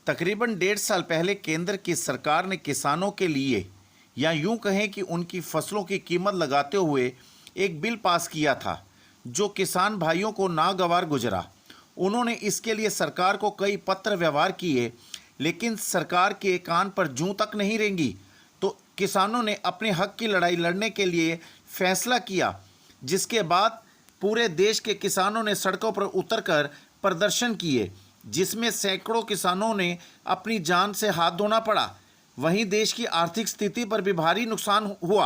तकरीबन 1.5 साल पहले केंद्र की सरकार ने किसानों के लिए या यूं कहें कि उनकी फसलों की कीमत लगाते हुए एक बिल पास किया था जो किसान भाइयों को नागवार गुजरा। उन्होंने इसके लिए सरकार को कई पत्र व्यवहार किए, लेकिन सरकार के कान पर जूं तक नहीं रेंगी। तो किसानों ने अपने हक की लड़ाई लड़ने के लिए फैसला किया, जिसके बाद पूरे देश के किसानों ने सड़कों पर उतरकर प्रदर्शन किए, जिसमें सैकड़ों किसानों ने अपनी जान से हाथ धोना पड़ा। वहीं देश की आर्थिक स्थिति पर भी भारी नुकसान हुआ।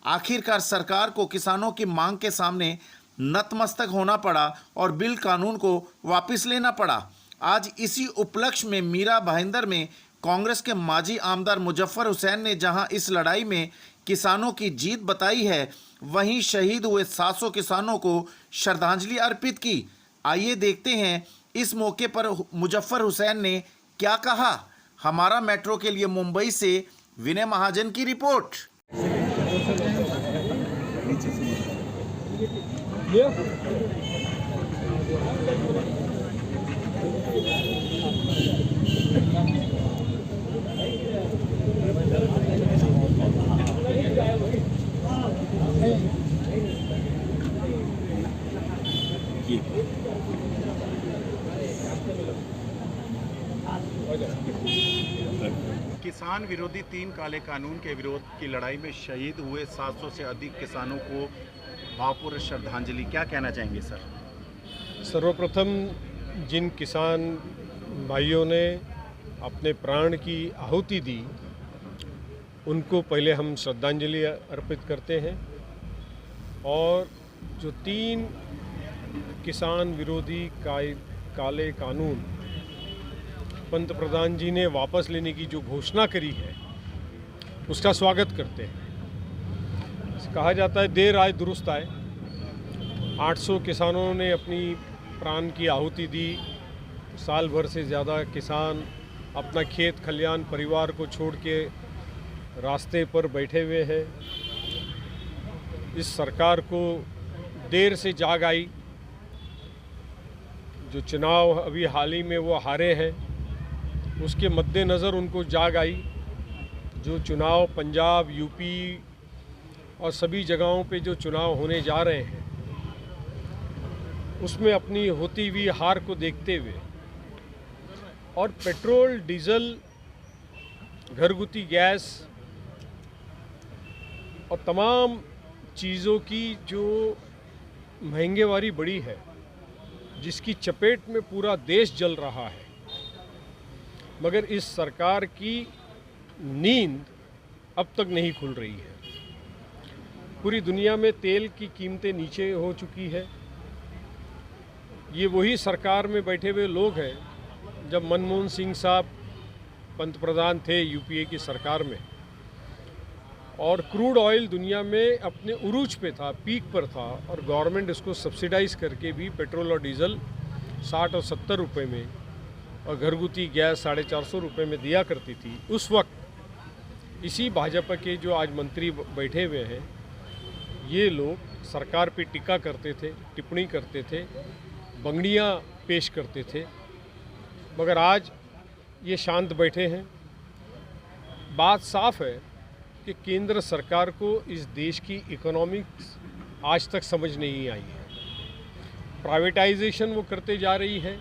आखिरकार सरकार को किसानों की मांग के सामने नतमस्तक होना पड़ा और बिल कानून को वापस लेना पड़ा। आज इसी उपलक्ष्य में मीरा भाईंदर में कांग्रेस के माजी आमदार मुजफ्फर हुसैन ने जहां इस लड़ाई में किसानों की जीत बताई है, वहीं शहीद हुए 700 किसानों को श्रद्धांजलि अर्पित की। आइए देखते हैं इस मौके पर मुजफ्फर हुसैन ने क्या कहा। हमारा मेट्रो के लिए मुंबई से विनय महाजन की रिपोर्ट। किसान विरोधी 3 काले कानून के विरोध की लड़ाई में शहीद हुए 700 से अधिक किसानों को भावपूर्ण श्रद्धांजलि, क्या कहना चाहेंगे सर? सर्वप्रथम जिन किसान भाइयों ने अपने प्राण की आहुति दी, उनको पहले हम श्रद्धांजलि अर्पित करते हैं। और जो 3 किसान विरोधी काले कानून पंत प्रधान जी ने वापस लेने की जो घोषणा करी है, उसका स्वागत करते हैं। कहा जाता है देर आए दुरुस्त आए। 800 किसानों ने अपनी प्राण की आहुति दी। साल भर से ज़्यादा किसान अपना खेत खलियान परिवार को छोड़ के रास्ते पर बैठे हुए हैं। इस सरकार को देर से जाग आई। जो चुनाव अभी हाल ही में वो हारे हैं, उसके मद्देनज़र उनको जाग आई। जो चुनाव पंजाब, यूपी और सभी जगहों पे जो चुनाव होने जा रहे हैं, उसमें अपनी होती हुई हार को देखते हुए और पेट्रोल, डीजल, घरगुती गैस और तमाम चीज़ों की जो महंगेवारी बढ़ी है, जिसकी चपेट में पूरा देश जल रहा है, मगर इस सरकार की नींद अब तक नहीं खुल रही है। पूरी दुनिया में तेल की कीमतें नीचे हो चुकी है। ये वही सरकार में बैठे हुए लोग हैं जब मनमोहन सिंह साहब पंत प्रधान थे यूपीए की सरकार में, और क्रूड ऑयल दुनिया में अपने उरूज पे था, पीक पर था, और गवर्नमेंट इसको सब्सिडाइज करके भी पेट्रोल और डीजल 60 और 70 रुपये में और घरगुती गैस 450 रुपये में दिया करती थी। उस वक्त इसी भाजपा के जो आज मंत्री बैठे हुए हैं, ये लोग सरकार पे टीका करते थे, टिप्पणी करते थे, बंगड़ियाँ पेश करते थे, मगर आज ये शांत बैठे हैं। बात साफ है कि केंद्र सरकार को इस देश की इकोनॉमिक्स आज तक समझ नहीं आई है। प्राइवेटाइजेशन वो करते जा रही है।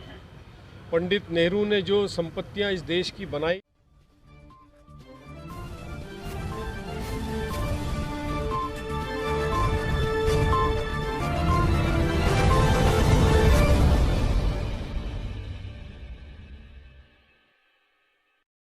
पंडित नेहरू ने जो संपत्तियां इस देश की बनाई,